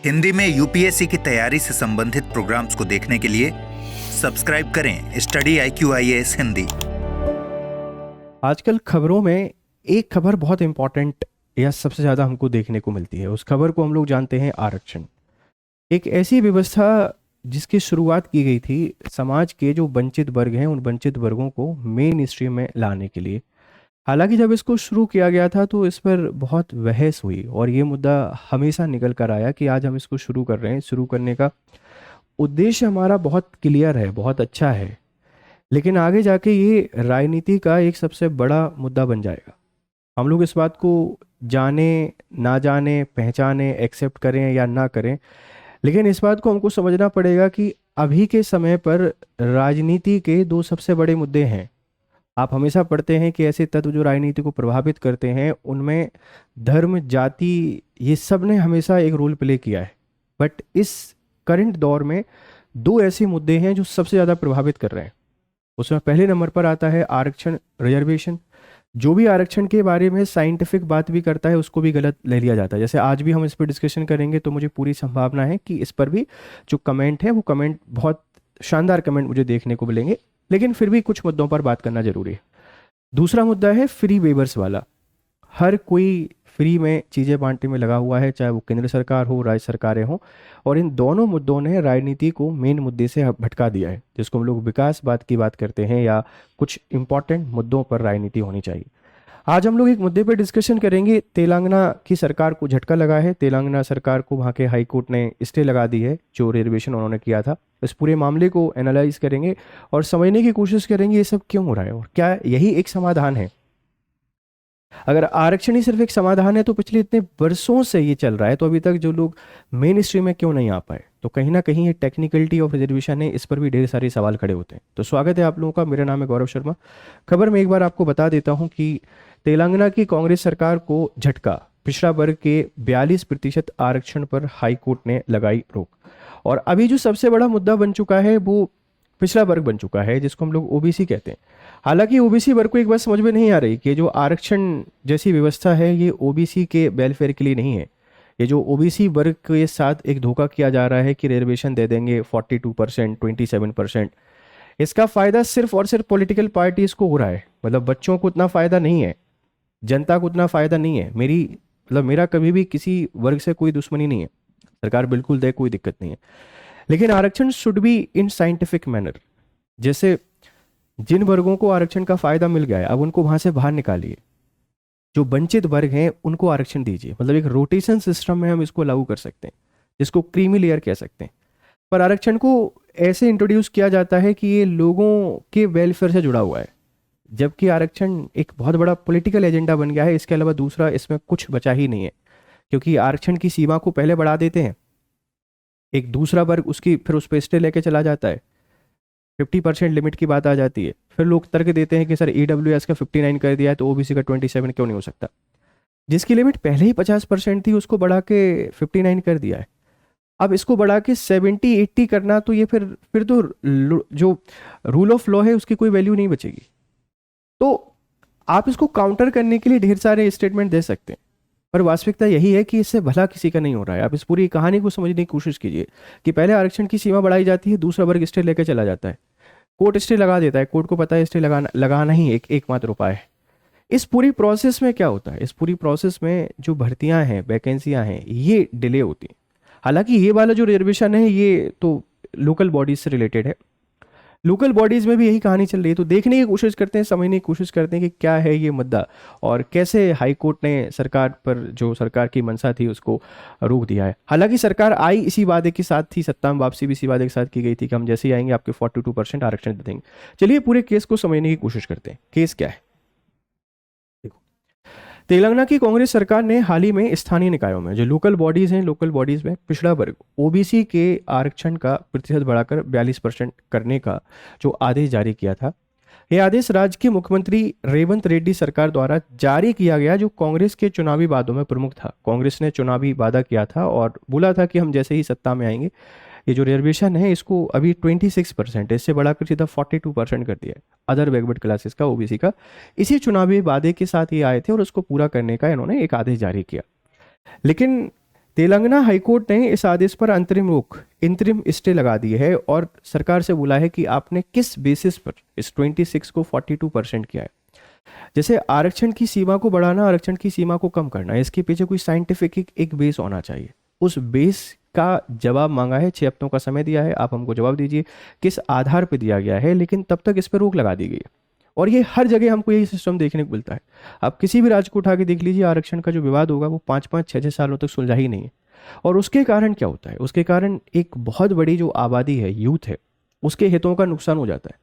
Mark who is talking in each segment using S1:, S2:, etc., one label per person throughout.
S1: हिंदी में यूपीएससी की तैयारी से संबंधित प्रोग्राम्स को देखने के लिए सब्सक्राइब करें स्टडी IQIAS हिंदी।
S2: आजकल खबरों में एक खबर बहुत इंपॉर्टेंट या सबसे ज़्यादा हमको देखने को मिलती है। उस खबर को हम लोग जानते हैं आरक्षण। एक ऐसी व्यवस्था जिसकी शुरुआत की गई थी समाज के जो वंचित वर्ग हैं उन वंचित वर्गों को मेन स्ट्रीम में लाने के लिए। हालांकि जब इसको शुरू किया गया था तो इस पर बहुत बहस हुई और ये मुद्दा हमेशा निकल कर आया कि आज हम इसको शुरू कर रहे हैं। शुरू करने का उद्देश्य हमारा बहुत क्लियर है, बहुत अच्छा है, लेकिन आगे जाके ये राजनीति का एक सबसे बड़ा मुद्दा बन जाएगा। हम लोग इस बात को जाने ना जाने, पहचाने, एक्सेप्ट करें या ना करें, लेकिन इस बात को हमको समझना पड़ेगा कि अभी के समय पर राजनीति के दो सबसे बड़े मुद्दे हैं। आप हमेशा पढ़ते हैं कि ऐसे तत्व जो राजनीति को प्रभावित करते हैं उनमें धर्म, जाति, ये सब ने हमेशा एक रोल प्ले किया है। बट इस करंट दौर में दो ऐसे मुद्दे हैं जो सबसे ज़्यादा प्रभावित कर रहे हैं। उसमें पहले नंबर पर आता है आरक्षण, रिजर्वेशन। जो भी आरक्षण के बारे में साइंटिफिक बात भी करता है उसको भी गलत ले लिया जाता है। जैसे आज भी हम इस पर डिस्कशन करेंगे तो मुझे पूरी संभावना है कि इस पर भी जो कमेंट है वो कमेंट बहुत शानदार कमेंट मुझे देखने को मिलेंगे, लेकिन फिर भी कुछ मुद्दों पर बात करना जरूरी है। दूसरा मुद्दा है फ्री वेवर्स वाला। हर कोई फ्री में चीज़ें बांटने में लगा हुआ है, चाहे वो केंद्र सरकार हो, राज्य सरकारें हों, और इन दोनों मुद्दों ने राजनीति को मेन मुद्दे से भटका दिया है, जिसको हम लोग विकास बात की बात करते हैं या कुछ इंपॉर्टेंट मुद्दों पर राजनीति होनी चाहिए। आज हम लोग एक मुद्दे पर डिस्कशन करेंगे। तेलंगाना की सरकार को झटका लगा है। तेलंगाना सरकार को वहाँ के हाई कोर्ट ने स्टे लगा दी है जो रिजर्वेशन उन्होंने किया था। इस पूरे मामले को एनालाइज करेंगे और समझने की कोशिश करेंगे ये सब क्यों हो रहा है और क्या यही एक समाधान है। अगर आरक्षण ही सिर्फ एक समाधान है तो पिछले इतने वर्षों से ये चल रहा है, तो अभी तक जो लोग मेन स्ट्रीम में क्यों नहीं आ पाए? तो कहीं ना कहीं ये टेक्निकलिटी ऑफ रिजर्वेशन है, इस पर भी ढेर सारे सवाल खड़े होते हैं। तो स्वागत है आप लोगों का। मेरा नाम है गौरव शर्मा। खबर में एक बार आपको बता देता हूँ कि तेलंगाना की कांग्रेस सरकार को झटका। पिछड़ा वर्ग के 42% आरक्षण पर हाई कोर्ट ने लगाई रोक। और अभी जो सबसे बड़ा मुद्दा बन चुका है वो पिछड़ा वर्ग बन चुका है, जिसको हम लोग ओबीसी कहते हैं। हालांकि ओबीसी वर्ग को एक बात समझ में नहीं आ रही कि जो आरक्षण जैसी व्यवस्था है ये ओबीसी के वेलफेयर के लिए नहीं है। ये जो ओबीसी वर्ग के साथ एक धोखा किया जा रहा है कि रिजर्वेशन दे देंगे 42%, 27%, इसका फायदा सिर्फ और सिर्फ पॉलिटिकल पार्टीज को हो रहा है। मतलब बच्चों को उतना फायदा नहीं है, जनता को उतना फायदा नहीं है। मेरा कभी भी किसी वर्ग से कोई दुश्मनी नहीं है, सरकार बिल्कुल दे, कोई दिक्कत नहीं है, लेकिन आरक्षण should be in scientific manner. जैसे जिन वर्गों को आरक्षण का फायदा मिल गया है अब उनको वहां से बाहर निकालिए, जो वंचित वर्ग हैं उनको आरक्षण दीजिए। मतलब एक रोटेशन सिस्टम में हम इसको लागू कर सकते हैं, जिसको क्रीमी लेयर कह सकते हैं। पर आरक्षण को ऐसे इंट्रोड्यूस किया जाता है कि ये लोगों के वेलफेयर से जुड़ा हुआ है, जबकि आरक्षण एक बहुत बड़ा पॉलिटिकल एजेंडा बन गया है। इसके अलावा दूसरा इसमें कुछ बचा ही नहीं है, क्योंकि आरक्षण की सीमा को पहले बढ़ा देते हैं, एक दूसरा वर्ग उसकी फिर उस पर स्टे लेके चला जाता है, 50% लिमिट की बात आ जाती है। फिर लोग तर्क देते हैं कि सर EWS का 59 कर दिया है तो ओबीसी का 27 क्यों नहीं हो सकता? जिसकी लिमिट पहले ही 50% थी उसको बढ़ा के 59 कर दिया है। अब इसको बढ़ा के 70-80 करना, तो ये फिर तो जो रूल ऑफ लॉ है उसकी कोई वैल्यू नहीं बचेगी। तो आप इसको काउंटर करने के लिए ढेर सारे स्टेटमेंट दे सकते हैं, पर वास्तविकता यही है कि इससे भला किसी का नहीं हो रहा है। आप इस पूरी कहानी को समझने की कोशिश कीजिए कि पहले आरक्षण की सीमा बढ़ाई जाती है, दूसरा वर्ग स्टे लेकर चला जाता है, कोर्ट स्टे लगा देता है। कोर्ट को पता है स्टे लगाना ही एकमात्र उपाय है। इस पूरी प्रोसेस में क्या होता है? इस पूरी प्रोसेस में जो भर्तियां हैं, वैकेंसियां हैं, ये डिले होती हैं। हालांकि ये वाला जो रिजर्वेशन है ये तो लोकल बॉडीज से रिलेटेड है, लोकल बॉडीज में भी यही कहानी चल रही है। तो देखने की कोशिश करते हैं, समझने की कोशिश करते हैं कि क्या है ये मुद्दा और कैसे हाई कोर्ट ने सरकार पर जो सरकार की मंशा थी उसको रोक दिया है। हालांकि सरकार आई इसी वादे के साथ थी, सत्ता में वापसी भी इसी वादे के साथ की गई थी कि हम जैसे ही आएंगे आपके 42% आरक्षण दे देंगे। चलिए पूरे केस को समझने की कोशिश करते हैं। केस क्या है? तेलंगाना की कांग्रेस सरकार ने हाल ही में स्थानीय निकायों में जो लोकल बॉडीज हैं, लोकल बॉडीज में पिछड़ा वर्ग ओबीसी के आरक्षण का प्रतिशत बढ़ाकर 42% करने का जो आदेश जारी किया था, यह आदेश राज्य के मुख्यमंत्री रेवंत रेड्डी सरकार द्वारा जारी किया गया, जो कांग्रेस के चुनावी वादों में प्रमुख था। कांग्रेस ने चुनावी वादा किया था और बोला था कि हम जैसे ही सत्ता में आएंगे ये जो रिजर्वेशन है इसको अभी 26% है, इससे बढ़ाकर सीधा 42% कर दिया है अदर बैकवर्ड क्लासेस का, ओबीसी का। इसी चुनावी वादे के साथ ये आए थे और उसको पूरा करने का इन्होंने एक आदेश जारी किया। लेकिन तेलंगाना हाईकोर्ट ने इस आदेश पर इंतरिम स्टे लगा दी है और सरकार से बोला है कि आपने किस बेसिस पर इस 26 को 42% किया है। जैसे आरक्षण की सीमा को बढ़ाना, आरक्षण की सीमा को कम करना, इसके पीछे कोई साइंटिफिक एक बेस होना चाहिए। उस बेस का जवाब मांगा है, 6 हफ्तों का समय दिया है, आप हमको जवाब दीजिए किस आधार पर दिया गया है, लेकिन तब तक इस पर रोक लगा दी गई है। और ये हर जगह हमको यही सिस्टम देखने को मिलता है। आप किसी भी राज्य को उठा के देख लीजिए, आरक्षण का जो विवाद होगा वो 5-5, 6-6 सालों तक सुलझा ही नहीं है। और उसके कारण क्या होता है, उसके कारण एक बहुत बड़ी जो आबादी है, यूथ है, उसके हितों का नुकसान हो जाता है।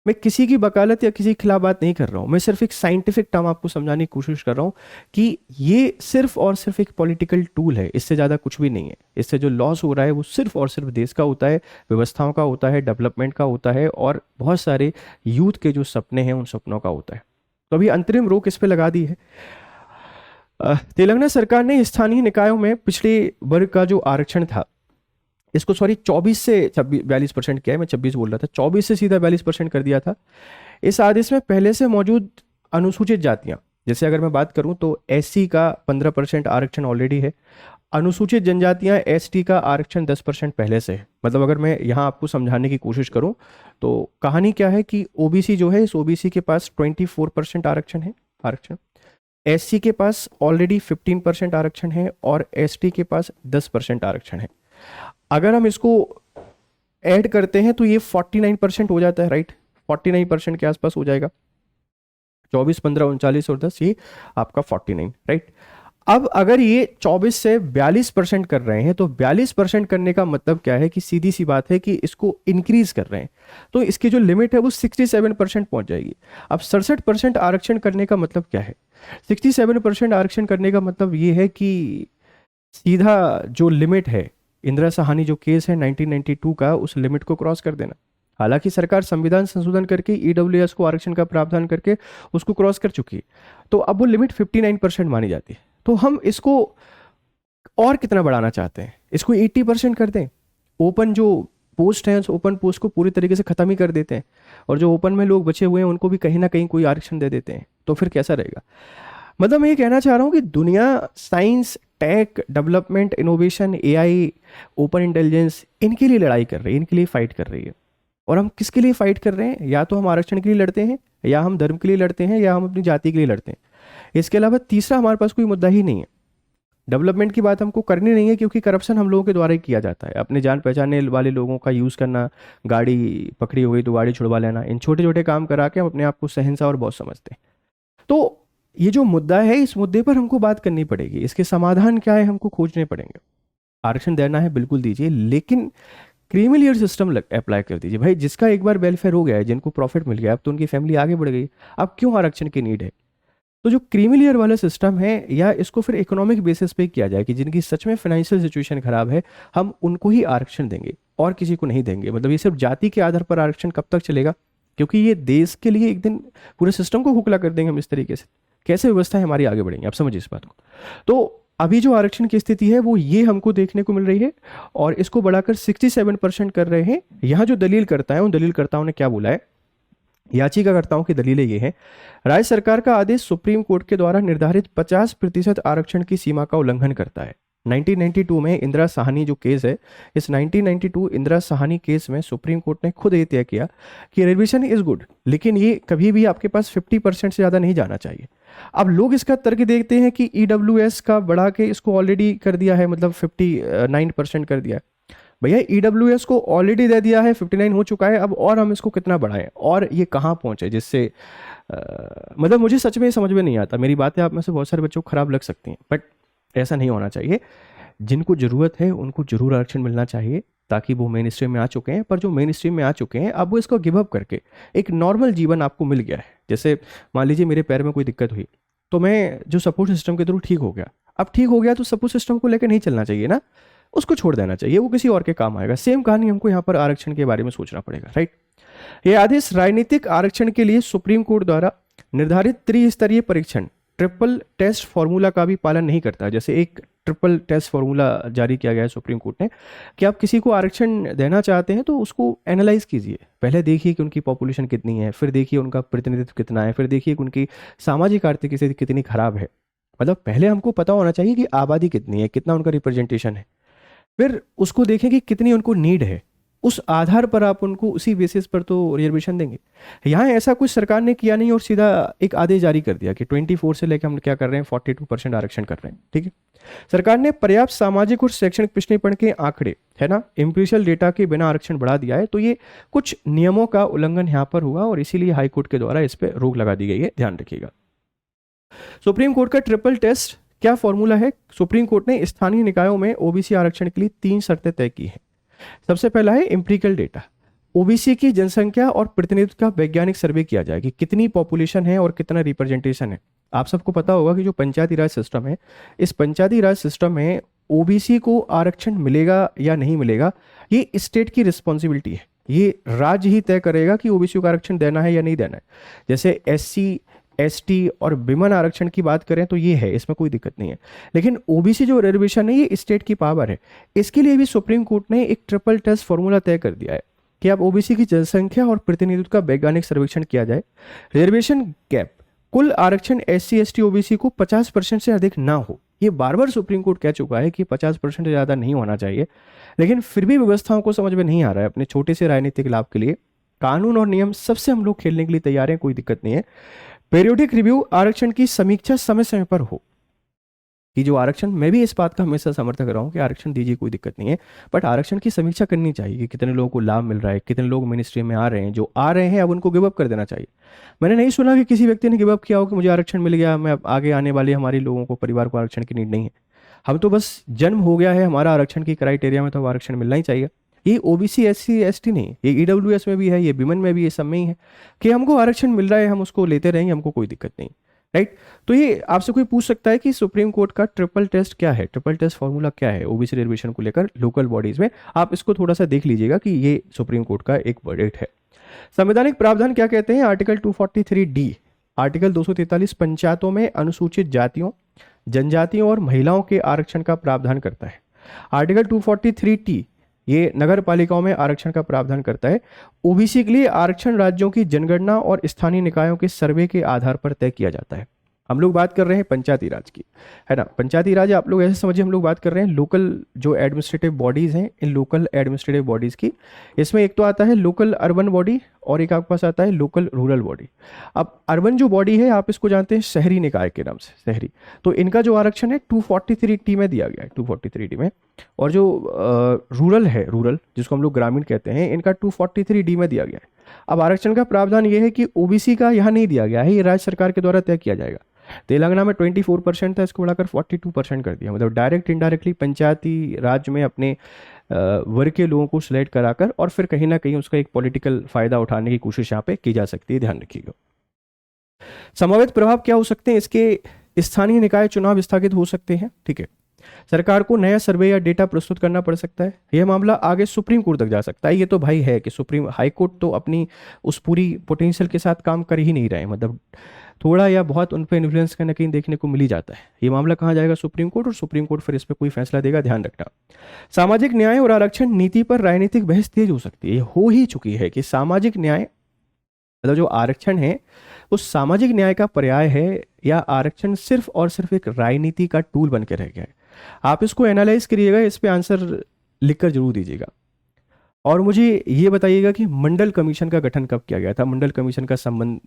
S2: मैं किसी की वकालत या किसी के खिलाफ बात नहीं कर रहा हूँ, मैं सिर्फ एक साइंटिफिक टर्म आपको समझाने की कोशिश कर रहा हूँ कि ये सिर्फ और सिर्फ एक पॉलिटिकल टूल है, इससे ज़्यादा कुछ भी नहीं है। इससे जो लॉस हो रहा है वो सिर्फ और सिर्फ देश का होता है, व्यवस्थाओं का होता है, डेवलपमेंट का होता है और बहुत सारे यूथ के जो सपने हैं उन सपनों का होता है। तो अभी अंतरिम रोक इस पर लगा दी है। तेलंगाना सरकार ने स्थानीय निकायों में पिछड़े वर्ग का जो आरक्षण था इसको 24 से 42% किया है, मैं 26 बोल रहा था, 24 से सीधा 42% कर दिया था। इस आदेश में पहले से मौजूद अनुसूचित जातियां, जैसे अगर मैं बात करूं तो एससी का 15% आरक्षण ऑलरेडी है, अनुसूचित जनजातियां एसटी का आरक्षण 10% पहले से है। मतलब अगर मैं यहाँ आपको समझाने की कोशिश करूं तो कहानी क्या है कि ओबीसी जो है, इस ओबीसी के पास 24% आरक्षण है, एससी के पास ऑलरेडी 15% आरक्षण है और एसटी के पास 10% आरक्षण है। अगर हम इसको ऐड करते हैं तो ये 49% हो जाता है, राइट? 49% के आसपास हो जाएगा। 24, 15, 39 और 10, ये आपका 49, राइट? अब अगर ये 24 से 42% कर रहे हैं तो 42% करने का मतलब क्या है कि सीधी सी बात है कि इसको इंक्रीज कर रहे हैं, तो इसकी जो लिमिट है वो 67% पहुंच जाएगी। अब 67% आरक्षण करने का मतलब क्या है? 67% आरक्षण करने का मतलब ये है कि सीधा जो लिमिट है, इंदिरा साहनी जो केस है 1992 का, उस लिमिट को क्रॉस कर देना। हालांकि सरकार संविधान संशोधन करके ईडब्ल्यूएस को आरक्षण का प्रावधान करके उसको क्रॉस कर चुकी है, तो अब वो लिमिट 59% मानी जाती है। तो हम इसको और कितना बढ़ाना चाहते हैं, इसको 80% कर दें। ओपन जो पोस्ट है उस ओपन पोस्ट को पूरी तरीके से खत्म ही कर देते हैं और जो ओपन में लोग बचे हुए हैं उनको भी कहीं ना कहीं कोई आरक्षण दे देते हैं, तो फिर कैसा रहेगा? मतलब मैं ये कहना चाह रहा हूँ कि दुनिया science, tech, development, innovation, AI, open intelligence, इनके लिए लड़ाई कर रही है, इनके लिए फाइट कर रही है। और हम किसके लिए फाइट कर रहे हैं? या तो हम आरक्षण के लिए लड़ते हैं, या हम धर्म के लिए लड़ते हैं, या हम अपनी जाति के लिए लड़ते हैं। इसके अलावा तीसरा हमारे पास कोई मुद्दा ही नहीं है। डेवलपमेंट की बात हमको करनी नहीं है क्योंकि करप्शन हम लोगों के द्वारा ही किया जाता है। अपने जान पहचानने वाले लोगों का यूज़ करना, गाड़ी पकड़ी हुई तो गाड़ी छुड़वा लेना, इन छोटे छोटे काम करा के हम अपने आप को शहंशाह और बॉस समझते हैं। तो ये जो मुद्दा है, इस मुद्दे पर हमको बात करनी पड़ेगी, इसके समाधान क्या है हमको खोजने पड़ेंगे। आरक्षण देना है बिल्कुल दीजिए, लेकिन क्रीमी लेयर सिस्टम अप्लाई कर दीजिए। भाई जिसका एक बार वेलफेयर हो गया है, जिनको प्रॉफिट मिल गया, अब तो उनकी फैमिली आगे बढ़ गई, अब क्यों आरक्षण की नीड है? तो जो क्रीमी लेयर वाला सिस्टम है, या इसको फिर इकोनॉमिक बेसिस पे किया जाए कि जिनकी सच में फाइनेंशियल सिचुएशन खराब है, हम उनको ही आरक्षण देंगे और किसी को नहीं देंगे। मतलब ये सिर्फ जाति के आधार पर आरक्षण कब तक चलेगा? क्योंकि ये देश के लिए एक दिन पूरे सिस्टम को खोखला कर देंगे हम इस तरीके से। कैसे व्यवस्था हमारी आगे बढ़ेंगी, आप समझिए इस बात को। तो अभी जो आरक्षण की स्थिति है वो ये हमको देखने को मिल रही है और इसको बढ़ाकर 67% कर रहे हैं। यहाँ जो दलील करता है, उन दलीलकर्ताओं ने क्या बोला है, याचिकाकर्ताओं की दलीलें ये हैं, राज्य सरकार का आदेश सुप्रीम कोर्ट के द्वारा निर्धारित 50% आरक्षण की सीमा का उल्लंघन करता है। 1992 में इंदिरा साहनी जो केस है, इस 1992 इंदिरा साहनी केस में सुप्रीम कोर्ट ने खुद ये तय किया कि रिजर्वेशन इज गुड, लेकिन ये कभी भी आपके पास 50% से ज़्यादा नहीं जाना चाहिए। अब लोग इसका तर्क देखते हैं कि ईडब्ल्यूएस का बढ़ा के इसको ऑलरेडी कर दिया है, मतलब 59% कर दिया है। भैया ईडब्ल्यूएस को ऑलरेडी दे दिया है, 59 हो चुका है, अब और हम इसको कितना बढ़ाएं और ये कहाँ पहुंचे, जिससे मतलब मुझे सच में समझ में नहीं आता। मेरी बातें आप में से बहुत सारे बच्चों को खराब लग सकती हैं, बट ऐसा नहीं होना चाहिए। जिनको ज़रूरत है उनको जरूर आरक्षण मिलना चाहिए, ताकि वो मेन स्ट्रीम में आ चुके हैं, पर जो मेन स्ट्रीम में आ चुके हैं अब वो इसको गिव अप करके एक नॉर्मल जीवन आपको मिल गया है। जैसे मान लीजिए मेरे पैर में कोई दिक्कत हुई तो मैं जो सपोर्ट सिस्टम के थ्रू ठीक हो गया, अब ठीक हो गया तो सपोर्ट सिस्टम को लेकर नहीं चलना चाहिए ना, उसको छोड़ देना चाहिए, वो किसी और के काम आएगा। सेम कहानी हमको यहाँ पर आरक्षण के बारे में सोचना पड़ेगा, राइट? ये आदेश राजनीतिक आरक्षण के लिए सुप्रीम कोर्ट द्वारा निर्धारित त्रिस्तरीय परीक्षण, ट्रिपल टेस्ट फॉर्मूला का भी पालन नहीं करता। जैसे एक ट्रिपल टेस्ट फॉर्मूला जारी किया गया है सुप्रीम कोर्ट ने कि आप किसी को आरक्षण देना चाहते हैं तो उसको एनालाइज कीजिए, पहले देखिए कि उनकी पॉपुलेशन कितनी है, फिर देखिए उनका प्रतिनिधित्व कितना है, फिर देखिए कि उनकी सामाजिक आर्थिक स्थिति कितनी खराब है, मतलब पहले हमको पता होना चाहिए कि आबादी कितनी है, कितना उनका रिप्रेजेंटेशन है, फिर उसको देखें कि कितनी उनको नीड है, उस आधार पर आप उनको उसी बेसिस पर तो रिजर्वेशन देंगे। यहाँ ऐसा कुछ सरकार ने किया नहीं और सीधा एक आदेश जारी कर दिया कि 24 से लेकर हम क्या कर रहे हैं 42% आरक्षण कर रहे हैं। ठीक है, सरकार ने पर्याप्त सामाजिक और शैक्षणिक पिछड़ेपन के आंकड़े, है ना, एम्पिरिकल डेटा के बिना आरक्षण बढ़ा दिया है, तो ये कुछ नियमों का उल्लंघन यहाँ पर हुआ और इसीलिए हाईकोर्ट के द्वारा इस पर रोक लगा दी गई है, ध्यान रखिएगा। सुप्रीम कोर्ट का ट्रिपल टेस्ट क्या फॉर्मूला है? सुप्रीम कोर्ट ने स्थानीय निकायों में ओबीसी आरक्षण के लिए 3 शर्तें तय की हैं। सबसे पहला है एम्पिरिकल डेटा, ओबीसी की जनसंख्या और प्रतिनिधित्व का वैज्ञानिक सर्वे किया जाए कि कितनी पॉपुलेशन है और कितना रिप्रेजेंटेशन है। आप सबको पता होगा कि जो पंचायती राज सिस्टम है, इस पंचायती राज सिस्टम में ओबीसी को आरक्षण मिलेगा या नहीं मिलेगा ये स्टेट की रिस्पॉन्सिबिलिटी है, ये राज्य ही तय करेगा कि ओबीसी को आरक्षण देना है या नहीं देना है। जैसे एससी, एसटी और विमन आरक्षण की बात करें तो ये है, इसमें कोई दिक्कत नहीं है, लेकिन ओबीसी जो रिजर्वेशन है ये स्टेट की पावर है। इसके लिए भी सुप्रीम कोर्ट ने एक ट्रिपल टेस्ट फॉर्मूला तय कर दिया है कि अब ओबीसी की जनसंख्या और प्रतिनिधित्व का वैज्ञानिक सर्वेक्षण किया जाए, रिजर्वेशन गैप, कुल आरक्षण एससी, एसटी, ओबीसी को 50% से अधिक ना हो। ये बार बार सुप्रीम कोर्ट कह चुका है कि 50% से ज़्यादा नहीं होना चाहिए, लेकिन फिर भी व्यवस्थाओं को समझ में नहीं आ रहा है। अपने छोटे से राजनीतिक लाभ के लिए कानून और नियम सबसे हम लोग खेलने के लिए तैयार हैं, कोई दिक्कत नहीं है। पीरियोडिक रिव्यू, आरक्षण की समीक्षा समय समय पर हो, कि जो आरक्षण, मैं भी इस बात का हमेशा समर्थक रहा हूं कि आरक्षण दीजिए, कोई दिक्कत नहीं है, बट आरक्षण की समीक्षा करनी चाहिए कि कितने लोगों को लाभ मिल रहा है, कितने लोग मिनिस्ट्री में आ रहे हैं, जो आ रहे हैं अब उनको गिव अप कर देना चाहिए। मैंने नहीं सुना कि किसी व्यक्ति ने गिव अप किया हो कि मुझे आरक्षण मिल गया, मैं आगे आने वाले हमारे लोगों को, परिवार को आरक्षण की नीड नहीं है, हम तो बस जन्म हो गया है हमारा आरक्षण की क्राइटेरिया में, तो आरक्षण मिलना ही चाहिए। ये ओबीसी, एससी, एसटी नहीं, ये ईडब्ल्यूएस में भी है, ये विमेन में भी, ये सब में ही है कि हमको आरक्षण मिल रहा है, हम उसको लेते रहेंगे, हमको कोई दिक्कत नहीं, राइट। तो ये आपसे कोई पूछ सकता है कि सुप्रीम कोर्ट का ट्रिपल टेस्ट क्या है, ट्रिपल टेस्ट फॉर्मूला क्या है ओबीसी रिजर्वेशन को लेकर लोकल बॉडीज में, आप इसको थोड़ा सा देख लीजिएगा कि ये सुप्रीम कोर्ट का एक वर्डिक्ट है। संवैधानिक प्रावधान क्या कहते हैं? आर्टिकल 243D, आर्टिकल 243 पंचायतों में अनुसूचित जातियों, जनजातियों और महिलाओं के आरक्षण का प्रावधान करता है। आर्टिकल 243T ये नगर पालिकाओं में आरक्षण का प्रावधान करता है। ओबीसी के लिए आरक्षण राज्यों की जनगणना और स्थानीय निकायों के सर्वे के आधार पर तय किया जाता है। हम लोग बात कर रहे हैं पंचायती राज की, है ना। पंचायती राज आप लोग ऐसे समझिए, हम लोग बात कर रहे हैं लोकल जो एडमिनिस्ट्रेटिव बॉडीज हैं, इन लोकल एडमिनिस्ट्रेटिव बॉडीज की। इसमें एक तो आता है लोकल अर्बन बॉडी और एक आपके पास आता है लोकल रूरल बॉडी। अब अर्बन जो बॉडी है आप इसको जानते हैं शहरी निकाय के नाम से, शहरी, तो इनका जो आरक्षण है 243T में दिया गया है, 243D में। और जो रूरल है, रूरल जिसको हम लोग ग्रामीण कहते हैं, इनका 243D में दिया गया है। अब आरक्षण का प्रावधान ये है कि ओबीसी का यहाँ नहीं दिया गया है, ये राज्य सरकार के द्वारा तय किया जाएगा। तेलंगाना में 24% था, इसको बढ़ाकर 42% कर दिया। मतलब डायरेक्ट इनडायरेक्टली पंचायती राज में अपने वर्ग के लोगों को सिलेक्ट कराकर और फिर कहीं ना कहीं उसका एक पॉलिटिकल फायदा उठाने की कोशिश यहाँ पे की जा सकती है, ध्यान रखिएगा। संभावित प्रभाव क्या हो सकते हैं इसके? स्थानीय निकाय चुनाव स्थगित हो सकते हैं, ठीक है। सरकार को नया सर्वे या डेटा प्रस्तुत करना पड़ सकता है। यह मामला आगे सुप्रीम कोर्ट तक जा सकता है। ये तो भाई है कि सुप्रीम हाई कोर्ट तो अपनी उस पूरी पोटेंशियल के साथ काम कर ही नहीं रहे हैं, मतलब थोड़ा या बहुत उन पर इन्फ्लुएंस कहीं ना कहीं देखने को मिल ही जाता है। ये मामला कहाँ जाएगा? सुप्रीम कोर्ट, और सुप्रीम कोर्ट फिर इस पर कोई फैसला देगा, ध्यान रखना। सामाजिक न्याय और आरक्षण नीति पर राजनीतिक बहस तेज हो सकती है। हो ही चुकी है कि सामाजिक न्याय मतलब जो आरक्षण है उस सामाजिक न्याय का पर्याय है या आरक्षण सिर्फ और सिर्फ एक राजनीति का टूल बन के रह गया है। आप इसको एनालाइज करिएगा, इस पे आंसर लिखकर जरूर दीजिएगा। और मुझे ये बताइएगा कि मंडल कमीशन का गठन कब किया गया था, मंडल कमीशन का संबंध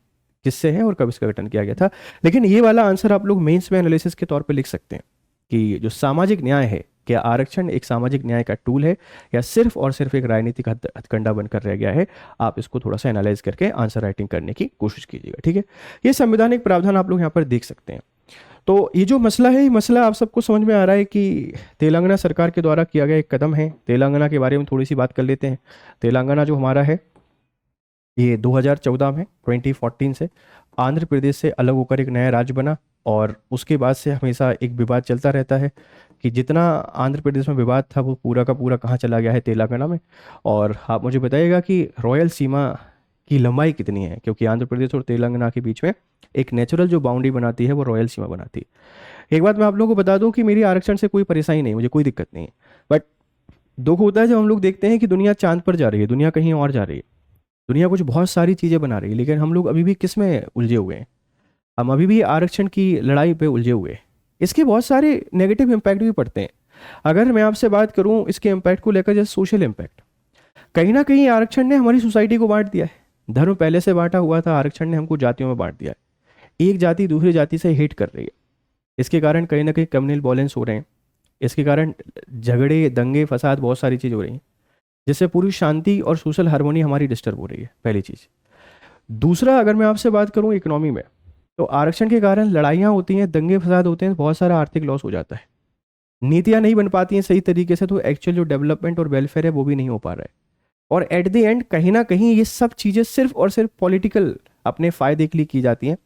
S2: किससे है और कब इसका गठन किया गया था। लेकिन ये वाला आंसर आप लोग मेंस में एनालिसिस के तौर पे लिख सकते हैं कि जो सामाजिक न्याय है, क्या आरक्षण एक सामाजिक न्याय का टूल है या सिर्फ और सिर्फ एक राजनीतिक हथकंडा बनकर रह गया है। आप इसको थोड़ा सा एनालाइज करके आंसर राइटिंग करने की कोशिश कीजिएगा, ठीक है। ये संवैधानिक प्रावधान आप लोग यहाँ पर देख सकते हैं। तो ये जो मसला है, ये मसला आप सबको समझ में आ रहा है कि तेलंगाना सरकार के द्वारा किया गया एक कदम है। तेलंगाना के बारे में थोड़ी सी बात कर लेते हैं। तेलंगाना जो हमारा है ये 2014 में 2014 से आंध्र प्रदेश से अलग होकर एक नया राज्य बना, और उसके बाद से हमेशा एक विवाद चलता रहता है कि जितना आंध्र प्रदेश में विवाद था वो पूरा का पूरा कहाँ चला गया है, तेलंगाना में। और आप मुझे बताइएगा कि रॉयल सीमा की लंबाई कितनी है, क्योंकि आंध्र प्रदेश और तेलंगाना के बीच में एक नेचुरल जो बाउंड्री बनाती है वो रॉयल सीमा बनाती है। एक बात मैं आप लोगों को बता दूं कि मेरी आरक्षण से कोई परेशानी नहीं, मुझे कोई दिक्कत नहीं है। बट दुख होता है जब हम लोग देखते हैं कि दुनिया चांद पर जा रही है, दुनिया कहीं और जा रही है, दुनिया कुछ बहुत सारी चीज़ें बना रही है, लेकिन हम लोग अभी भी किस में उलझे हुए हैं? हम अभी भी आरक्षण की लड़ाई पे उलझे हुए हैं। इसके बहुत सारे नेगेटिव इम्पैक्ट भी पड़ते हैं। अगर मैं आपसे बात करूं इसके इम्पैक्ट को लेकर, जैसे सोशल इम्पैक्ट, कहीं ना कहीं आरक्षण ने हमारी सोसाइटी को बांट दिया है। धर्म पहले से बांटा हुआ था, आरक्षण ने हमको जातियों में बांट दिया है। एक जाति दूसरी जाति से हेट कर रही है। इसके कारण कहीं ना कहीं कम्युनल वॉयलेंस हो रहे हैं। इसके कारण झगड़े, दंगे, फसाद, बहुत सारी चीज़ हो रही हैं, जिससे पूरी शांति और सोशल हार्मोनी हमारी डिस्टर्ब हो रही है, पहली चीज़। दूसरा, अगर मैं आपसे बात करूं इकोनॉमी में, तो आरक्षण के कारण लड़ाइयाँ होती हैं, दंगे फसाद होते हैं, बहुत सारा आर्थिक लॉस हो जाता है। नीतियाँ नहीं बन पाती हैं सही तरीके से, तो एक्चुअल जो डेवलपमेंट और वेलफेयर है वो भी नहीं हो पा रहा है। और एट द एंड कहीं ना कहीं ये सब चीज़ें सिर्फ और सिर्फ पॉलिटिकल अपने फ़ायदे के लिए की जाती हैं।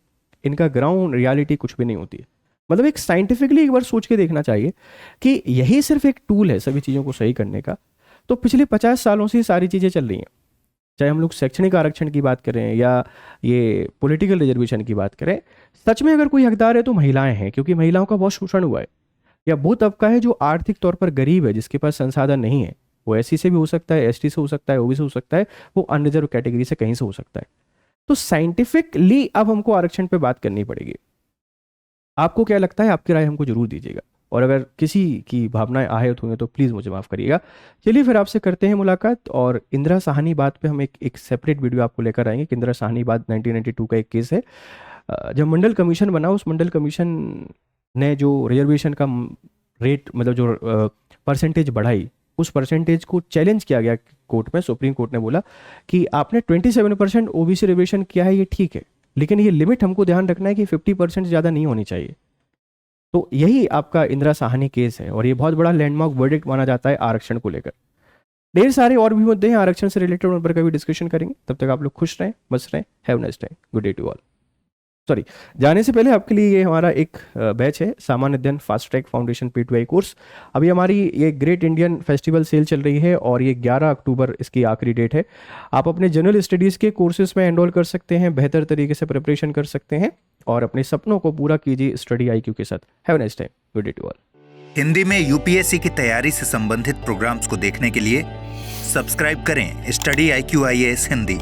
S2: इनका ग्राउंड रियलिटी कुछ भी नहीं होती है। मतलब एक साइंटिफिकली एक बार सोच के देखना चाहिए कि यही सिर्फ एक टूल है सभी चीज़ों को सही करने का। तो पिछले 50 सालों से सारी चीज़ें चल रही हैं, चाहे हम लोग शैक्षणिक आरक्षण की बात करें या ये पॉलिटिकल रिजर्वेशन की बात करें। सच में अगर कोई हकदार है तो महिलाएं हैं, क्योंकि महिलाओं का बहुत शोषण हुआ है। या वो तबका है जो आर्थिक तौर पर गरीब है, जिसके पास संसाधन नहीं है। वो एससी से भी हो सकता है, एसटी से हो सकता है, ओबी से हो सकता है, वो अनरिजर्व कैटेगरी से कहीं से हो सकता है। तो साइंटिफिकली अब हमको आरक्षण पे बात करनी पड़ेगी। आपको क्या लगता है? आपकी राय हमको जरूर दीजिएगा, और अगर किसी की भावनाएं आहत हुई तो प्लीज़ मुझे माफ़ करिएगा। चलिए फिर आपसे करते हैं मुलाकात, और इंदिरा साहनी बात पे हम एक सेपरेट वीडियो आपको लेकर आएंगे कि इंदिरा साहनी बात 1992 का एक केस है। जब मंडल कमीशन बना, उस मंडल कमीशन ने जो रिजर्वेशन का रेट, मतलब जो परसेंटेज बढ़ाई, उस परसेंटेज को चैलेंज किया गया कोर्ट में। सुप्रीम कोर्ट ने बोला कि आपने 27% ओबीसी रिजर्वेशन किया है, ये ठीक है, लेकिन ये लिमिट हमको ध्यान रखना है कि 50% ज़्यादा नहीं होनी चाहिए। तो यही आपका इंदिरा साहनी केस है, और ये बहुत बड़ा लैंडमार्क वर्डिक्ट माना जाता है आरक्षण को लेकर। ढेर सारे और भी मुद्दे हैं आरक्षण से रिलेटेड, उन पर कभी डिस्कशन करेंगे। तब तक आप लोग खुश रहें, मस्त रहें। Have nice time, good day to all. Sorry, जाने से पहले आपके लिए ये हमारा एक बैच है, सामान्य अध्ययन fast track foundation P2I course. अभी हमारी ये ग्रेट इंडियन फेस्टिवल सेल चल रही है, और ये 11 अक्टूबर इसकी आखिरी डेट है। आप अपने जनरल स्टडीज़ के कोर्सेज में एनरोल कर सकते हैं, बेहतर तरीके से प्रिपरेशन कर सकते हैं, और अपने सपनों को पूरा कीजिए स्टडी IQ के साथ। Have nice time, good day to all.
S1: Hindi में यूपीएससी की तैयारी से संबंधित प्रोग्राम्स को देखने के लिए सब्सक्राइब करें स्टडी IQ IAS हिंदी।